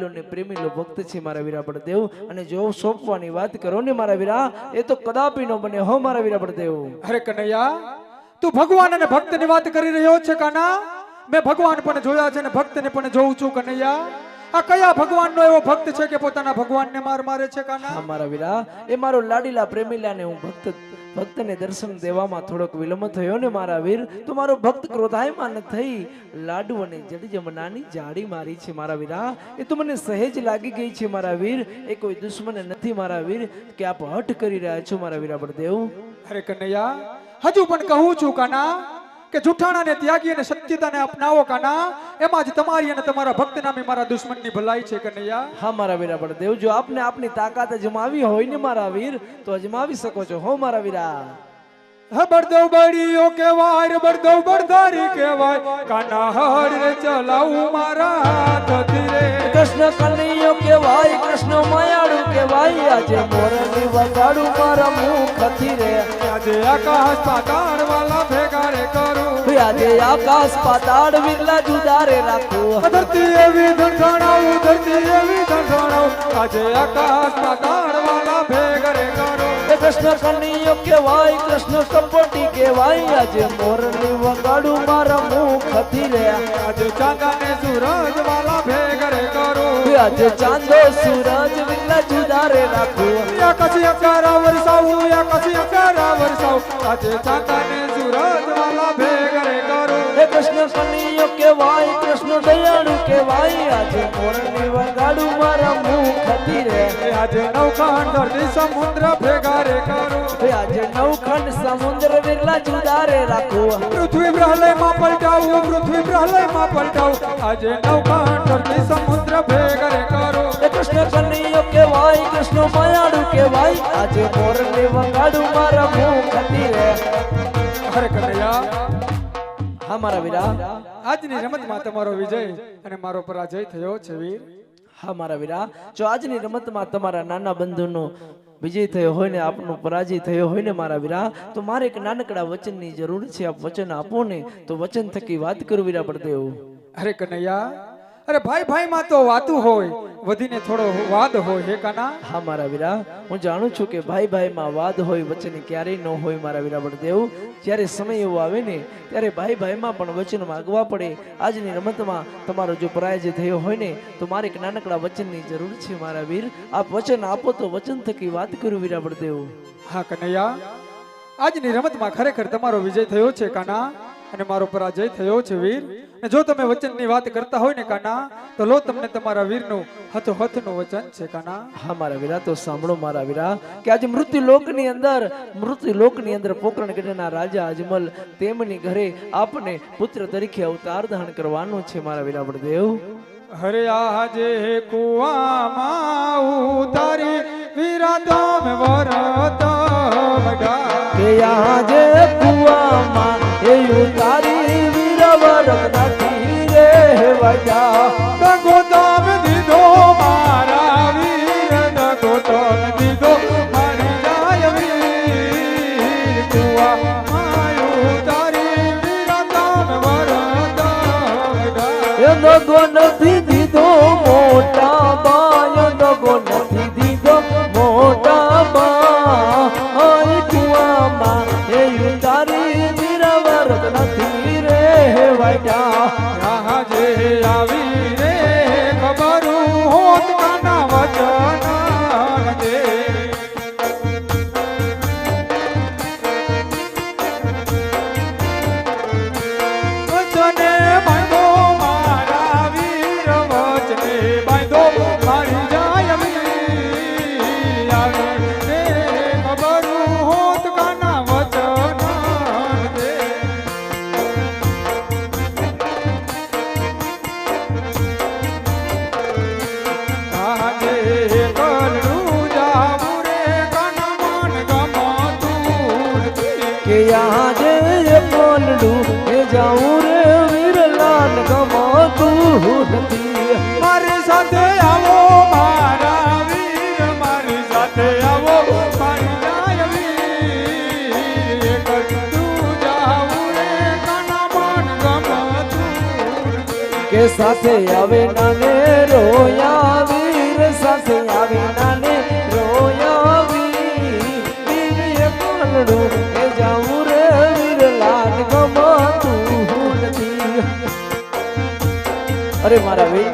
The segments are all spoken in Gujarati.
લાડીલો ને પ્રેમીલો ભક્ત છે મારા વીરા બળદેવ અને જો સોંપવાની વાત કરો ને મારા વીરા એ તો કદાપી ન બને હો મારા વીરા બળદેવ અરે કનૈયા તું ભગવાન અને ભક્તની વાત કરી રહ્યો છે કાના મેં ભગવાન પણ જોયા છે અને ભક્તને પણ જોઉં છું કનૈયા આ કયા ભગવાનનો એવો ભક્ત છે કે પોતાના ભગવાનને માર મારે છે કાના હા મારા વીરા એ મારો લાડીલા પ્રેમીલાને હું ભક્તને દર્શન દેવામાં થોડોક વિલંબ થયો ને મારા વીર તો મારો ભક્ત ક્રોધાયમાન થઈ લાડુ અને જડી જમનાની જાડી મારી છે મારા વીરા એ તો મને સહેજ લાગી ગઈ છે મારા વીર એ કોઈ દુશ્મન નથી મારા વીર કે આપ હઠ કરી રહ્યા છો મારા વીરા બળદેવ અરે કનૈયા હજુ પણ કહું છું કાના કે જુઠ્ઠાણાને ત્યાગી અને સત્યતાને અપનાવો કાના એમાં જ તમારી અને તમારા ભક્ત નામે મારા દુશ્મનની ભલાઈ છે કનૈયા હા મારા વીરા બળદેવ જો આપને આપની તાકાત અજમાવી હોય ને મારા વીર તો અજમાવી શકો છો હો મારા વીરા બળદેવ બળીઓ કેવાય રે બળદેવ બળધારી કેવાય કાના હળ રે ચલાવું મારા હાથથી રે કૃષ્ણ કનૈયો કેવાય કૃષ્ણ માયાળુ કેવાય આજે મોરની વગાડું મારા મુખથી રે આજે આકાશ પાતાળ વાલા ભેગા રે કરું આજે આકાશ પાતાળ વિરલા જુદા રે રાખું ધરતી એવી ધણધણાવું ધરતી એવી ધણધણાવું આજે આકાશ પાતાળ વાલા ભેગા રે કરું કૃષ્ણ કનૈયો કેવાય કૃષ્ણ કપટી કેવાય આજે મોરની વગાડું મારા મુખથી રે આજે ચાંદા ને સૂરજ વાલા ભેગા રે કરું આજે ચાંદો સૂરજ વિરલા જુદા રે રાખું આકાશી અકારા વરસાવું આકાશી અકારા વરસાવું આજે ચાંદા ને સૂરજ વાલા ભેગા રે કરું કૃષ્ણ કનૈયો કેવાય કૃષ્ણ દયાળુ કેવાય આજે મોરની વગાડું મારા મુખથી રે આજે નવખંડ ધરતી સમુદ્ર ભેગા રે કરું આજે નવખંડ સમુદ્ર વિરલા જુદા રે રાખું પૃથ્વી પ્રલયમાં પલટાવું પૃથ્વી પ્રલયમાં પલટાવું આજે નવખંડ ધરતી સમુદ્ર ભેગા રે કરું કૃષ્ણ કનૈયો કેવાય કૃષ્ણ માયાળુ કેવાય આજે મોરની વગાડું મારા મુખથી રે અરે કનૈયા હા મારા વીરા આજની રમતમાં તમારો વિજય અને મારો પરાજય થયો છે વીર હા મારા વીરા જો આજની રમતમાં તમારા નાના બંધુનો વિજય થયો હોય ને આપનો પરાજય થયો હોય ને મારા વીરા તો મારે એક નાનકડા વચનની જરૂર છે આપ વચન આપો ને તો વચન થકી વાત કરું વીરા બળદેવ અરે કનૈયા અરે ભાઈ ભાઈ માં તો વાતું હોય વધીને થોડો વાદ હોય હે કાના હા મારા વીરા હું જાણું છું કે ભાઈ ભાઈ માં વાદ હોય વચન ક્યારેય ન હોય મારા વીરા બળદેવ જ્યારે સમય એવો આવે ને ત્યારે ભાઈ ભાઈ માં પણ વચન માંગવા પડે આજની રમતમાં તમારો જો પરાજય થયો હોય ને તો મારે એક નાનકડા વચનની જરૂર છે મારા વીર આપ વચન આપો તો વચન થકી વાત કરું વીરા બળદેવ હા કનૈયા આજની રમતમાં ખરેખર તમારો વિજય થયો છે કાના અને મારો પરાજય થયો છે વીર અને જો તમે વચનની વાત કરતા હોય ને કાના તો લો તમને તમારા વીરનું હથનું વચન છે કાના હા મારા વીરા તો સાંભળો મારા વીરા કે આજે મૃત્યુલોકની અંદર પોકરણ ગઢના રાજા અજમલ તેમની ઘરે આપને પુત્ર તરીકે અવતાર ધારણ કરવાનો છે મારા વીરા બળદેવ હરે આજે કુવામાં ઉતારી વીરા તમે વરત વડા કે આજે કુવામાં એ ઉતારી વીર વરત નથી રે વડા દગો તમે દીધો મારા વીર દગો તમે દીધો મારી જાય વીર કુવામાં ઉતારી વીરા તમે વરત વડા એ દગો નથી દીધો મોટા બાય દગો નથી દીધો મોટા બા કુવામાં એ ઉતારી વીર વરત નથી રે વડા આજે આવી રે ખબરું હોત કાના વચન દે વચને બાંધો મારા વીર વચને બાંધો મારી જાય વીર આવી રે ખબરું હોત કાના વચન દે કે સાથે આવે નાને રોયા વીર સાથે આવે નાને રોયા વીર કોલડું કે જાઉં રે વીર લાલ ગમતું નથી. અરે મારા વીર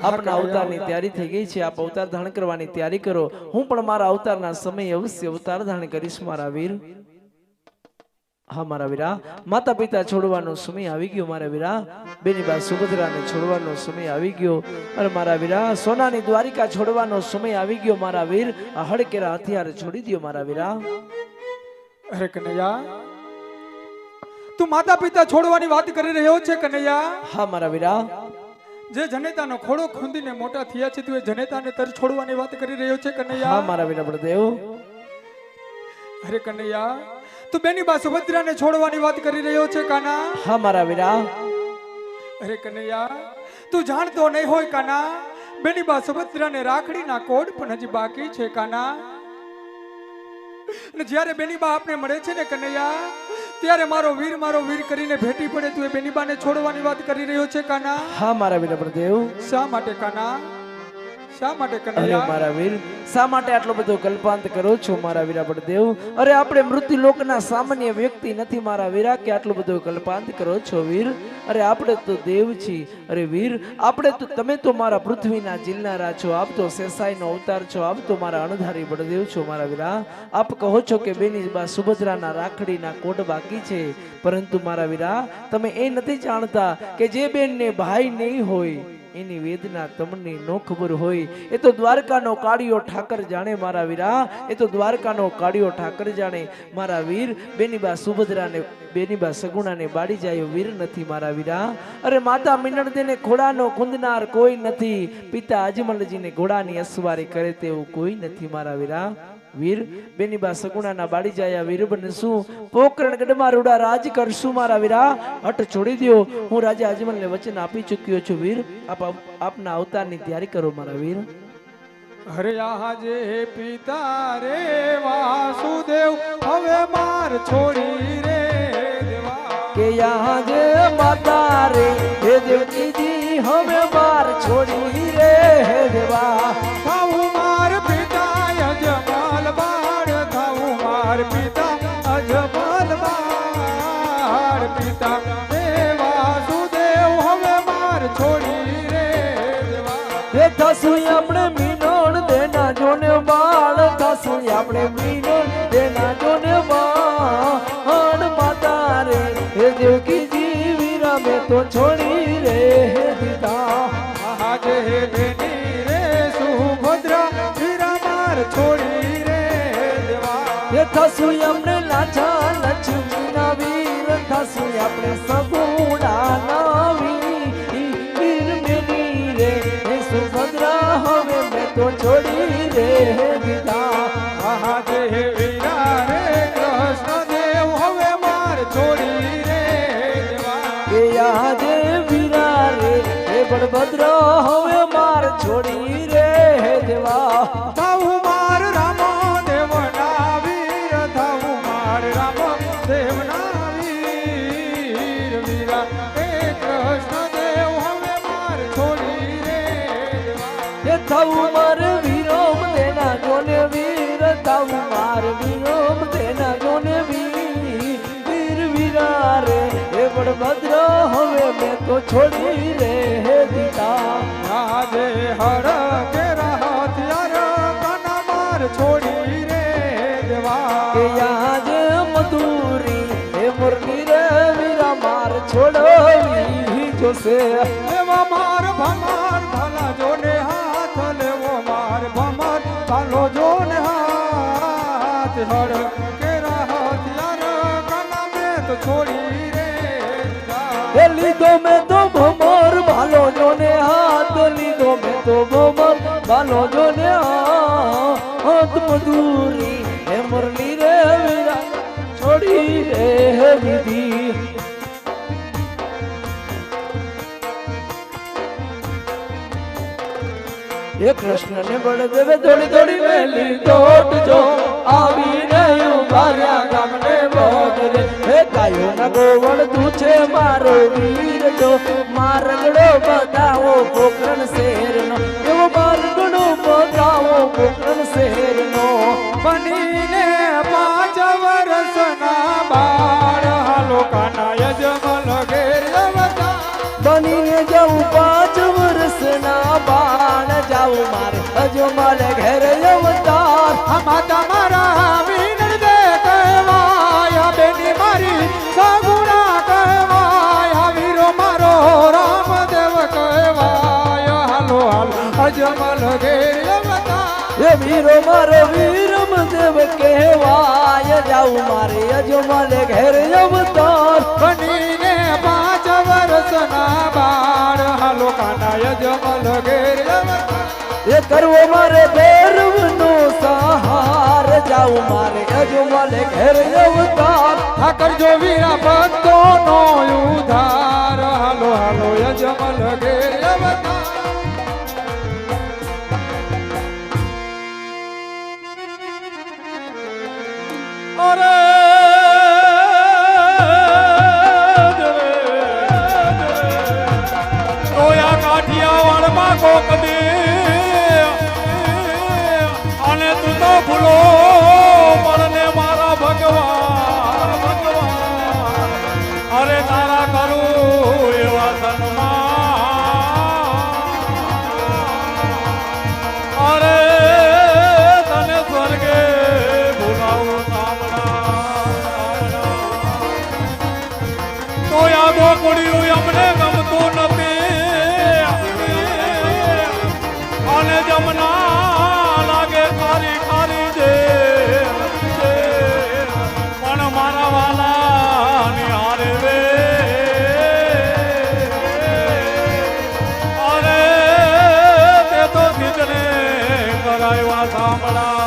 આપના અવતારની તૈયારી થઈ ગઈ છે. આપ અવતાર ધારણ કરવાની તૈયારી કરો. હું પણ મારા અવતારના સમય અવશ્ય અવતાર ધારણ કરીશ મારા વીર. હા મારા વીરા, માતા પિતા છોડવાનો સમય આવી ગયો મારા વીરા. બેની બા સુભદ્રાને છોડવાનો સમય આવી ગયો. અને મારા વીરા સોનાની દ્વારિકા છોડવાનો સમય આવી ગયો મારા વીર. આ હડકેરા હથિયાર છોડી દો મારા વીરા. અરે કનૈયા, તું માતા પિતા છોડવાની વાત કરી રહ્યો છે કનૈયા? હા મારા વીરા. જે જનેતાનો ખોડો ખોંદીને મોટા થયા છે તું એ જનેતાને તર છોડવાની વાત કરી રહ્યો છે કનૈયા? હા મારા વીરા બળદેવ. અરે કનૈયા, તું બેની બા સુભદ્રાને છોડવાની વાત કરી રહ્યો છે કાના? હા મારા વીરા. અરે કનૈયા, તું જાણતો નહીં હોય કાના, બેની બા સુભદ્રાને રાખડીના કોડ પણ હજી બાકી છે કાના. અને જ્યારે બેની બા આપને મળે છે ને કનૈયા, ત્યારે મારો વીર કરીને ભેટી પડે તું એ બેની બાને છોડવાની વાત કરી રહ્યો છે કાના? હા મારા વીરા બળદેવ. શા માટે કાના? શા માટે અરે કનૈયા? મારા વીર, શા માટે આટલો બધો કલ્પાંત કરો છો મારા વીરા બળદેવ? અરે આપણે મૃત્યુ લોકના સામાન્ય વ્યક્તિ નથી મારા વીરા કે આટલો બધો કલ્પાંત કરો છો વીર. અરે આપણે તો દેવ છીએ. અરે વીર, આપણે તો તમે તો મારા પૃથ્વીના જીલનારા છો. આપ તો શેષાઈનો અવતાર છો. આપ તો મારા અણધારી બળદેવ છો મારા વીરા. આપ કહો છો કે બેની બા સુભદ્રાના રાખડીના કોડ બાકી છે, પરંતુ મારા વીરા તમે એ નથી જાણતા કે જે બેનને ભાઈ નહીં હોય એની વેદના તમને નો ખબર હોય. એ તો દ્વારકાનો કાળિયો ઠાકર જાણે મારા વીરા. એ તો દ્વારકાનો કાળિયો ઠાકર જાણે મારા વીર. બેનીબા સુભદ્રાને બેનીબા સગુણાને બાળી જાય વીર નથી મારા વીરા. અરે માતા મિનળદેને ઘોડાનો કુંદનાર કોઈ નથી. પિતા અજમલજીને ઘોડાની અસવારી કરે તેવું કોઈ નથી મારા વીરા. વીર, બેનીબા સગુણાના બાળી જાય વીર બનશું. પોકરણ ગઢમાં રૂડા રાજ કરશું મારા વીરા. હટ છોડી દો. હું રાજા અજમલને વચન આપી ચૂક્યો છું વીર. આપના અવતારની તૈયારી કરો મારા વીર. અરે આજે પિતા રે વાસુદેવ હવે માર છોડી રે દેવા. કે યહાં જે માતા રે હે દેવકીજી હવે માર છોડી રે હે દેવા. થાવું માર પિતા અજમલ બાળ, થાવું માર પિતા અજમલ બાળ. પિતા રે વાસુદેવ હવે માર છોડી રે દેવા. હે થશું આપણે મીનોણ દેના જોને બાળ, થશું આપણે મીનોણ દેના જોને બાળ. માતા રે હે દેવકીજી વીરા મેં તો છોડી રે હે દીધા. આજે બેની રે સુભદ્રા વીરા માર છોડી રે દેવા. હે થશું આપણે લાછા લક્ષ્મીના વીર, થશું આપણે સગુણાના વીર. મેની રે હે સુભદ્રા હવે મેં તો છોડી રે દીધા. આજે વીરા રે કૃષ્ણ દેવ હવે માર છોડી રે દેવા. કે આજે વીરા રે હે બળભદ્ર હવે માર છોડી રે દેવા. થાવું માર રામ દેવના વીર, થાવું માર રામ દેવના વીર. વીરા હે કૃષ્ણ દેવ હવે માર છોડી રે દેવા. હે થવું માર વીરોમ દેના જોને વીર, થવું માર વીરોમ દેના જોને વીર. વીર વીરા રે હે બળભદ્ર હવે મેં તો છોડી રે દીધા. આજે હર કેરા હથિયાર કાના માર છોડી રે દેવા. કે આજે મધુરી હે મુરલી રે વીરા માર છોડવી જોશે. એવા માર ભમાર ભાલા જોને હાથ લેવો, માર ભમાર ભાલો જોને હાથ. હર કેરા હથિયાર કાના મેં તો છોડી રે દીધા. હે લીધો મેં તો ભમર ભાલો જોને હાથ, લીધો મેં તો ભમર ભાલો જોને હાથ. મધુરી હે મુરલી રે વીરા છોડી રે દીધી. હે કૃષ્ણ ને બળદેવે દોડી દોડી વેલી દોટ જો આવી રહ્યું કર્યા ગામને બોધરે હે ગાયો ના ગોવળ તું છે મારો વીર જો મારગડો બતાવો પોકરણ શેરનો એવો મારગડો બતાવો પોકરણ શેરનો બનીને 5 વર્ષના બાળ હાલો કાના યજમલ ઘેર અવતાર બનીને જાઉં 5 વર્ષના બાળ જાઉં મારે અજમલ ઘેર અવતાર માતા મારા વિનર દે કહેવાય બેની મારી સગુણા કહેવાય વીરો મારો રામદેવ કહેવાય હાલો હાલો અજમલ ઘેર અવતાર એ વીરો મારો વીરમદેવ કહેવાય જાઉં મારે અજમલ ઘેર અવતાર બનીને 5 વર્ષના બાળ હાલો કાના અજમલ ઘેર અવતાર એ કરવો મારે ભૈરવનો સહાર જાઉં મારે અજમલ ઘેર અવતાર આ કરજો વીરા ભક્તોનો ઉદ્ધાર હાલો હાલો અજમલ ઘેર અવતાર અરે ઓયા કાઠિયાવાડમાં કોક દે અને તું તો ભૂલો પડને મારા ભગવાન અરે તારા કરું એવા સન્માન અરે તને સ્વર્ગે ભૂલાવું તો યાદો કુડિયું અમને ગમતું નથી અને જમના લાગે ખારી ખારી જે પણ મારા વાલા નિહારે રે અરે તે તો ખીચને કરાવ્યા સાંભળા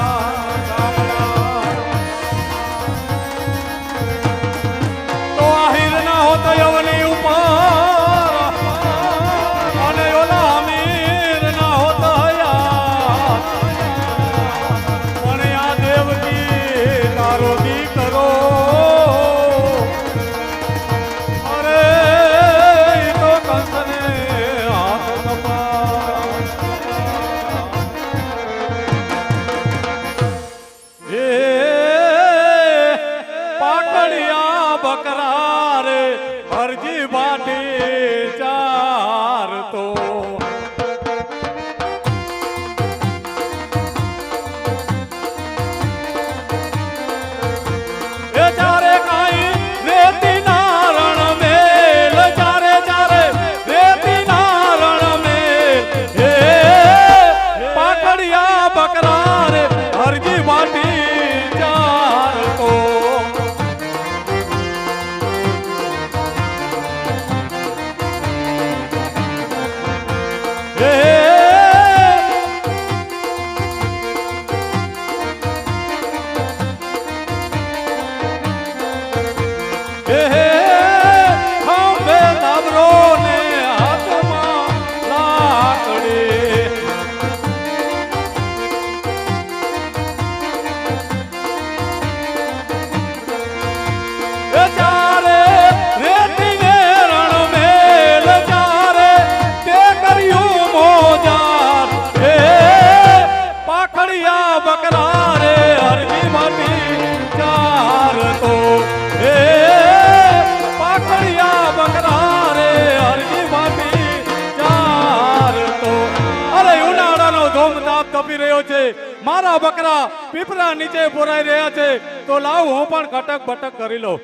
તો આહિર ના હોતો યવની ઉપર અને ઓલા અમીર ના હોતો હયા પણ આ દેવકી તારો દીકરો અરે ઈ તો કંસને હાથ કપા એ પાકડિયા બકરા રે હરજી બાટી ચાર તો એ ચારે કાઈ રેતી નારણ મેલ ચારે ચારે રેતી નારણ મેલ હે પાકડિયા બકરા રે હરજી બાટી ચાર તો ખંભે તાબરો ને હાથમાં લાકડી ચારે રેતી ને રણ મેલ ચારે તે કર્યું મોજાર હે પાખડિયા બકરા રે હરજી માટી ચાર તો હે પાખડિયા બકરા રે હરજી માટી ચાર તો અરે ઉનાળાનો ધોમધામ તપી રહ્યો છે મારા બકરા પીપળા નીચે પોરાઈ રહ્યા છે તો લાવ હું પણ કટક બટક કરી લઉં